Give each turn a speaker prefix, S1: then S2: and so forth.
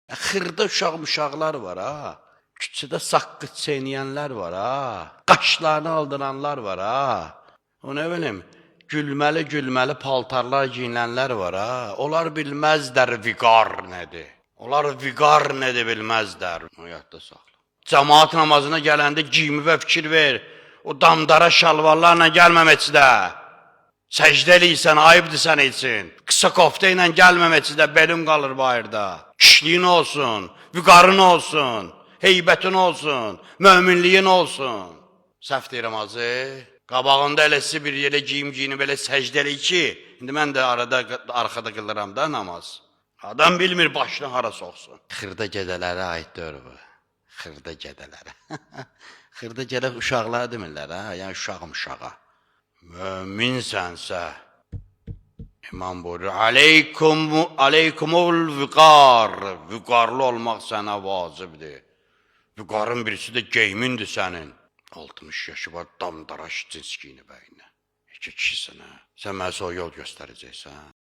S1: Xırda uşaqlar var ha. Küçüdə saqqız çeynəyənlər var ha. Qaşlarını aldıranlar var ha. O nə bilim, gülməli paltarlar giyinənlər var ha. Onlar bilməzdər viqar nədir. Onlar viqar nədir bilməzdər. O yadda saxla. Cəmaat namazına gələndə giyimi və fikir ver. O damdara şalvarlarla gəlməməçidə. Səcdə eləyirsən, ayıbdır sən üçün. Qısa kofta ilə gəlməməçidə belim qalır bayırda. Kişliyin olsun, vüqarın olsun, heybətin olsun, möminliyin olsun. Səhv deyirəm azı. Qabağında eləsi bir yerə giyim giyinib elə səcdə eləyir ki, indi mən də arxada qılıram da namaz. Adam bilmir başını hara soxsun. Xırda gədələrə aiddir bu. Xırda gədələrə. Xırda gədə uşaqlar demirlər ha, yəni uşağa. Möminsənsə, İmam buyurur, aleykumul vüqar, vüqarlı olmaq sənə vacibdir. Vüqarın birisi də geymindir sənin. 60 yaşı var, damdaraş cins giyinib əyinə. İki kişisən ha, sən mənə o yol göstərəcəksən.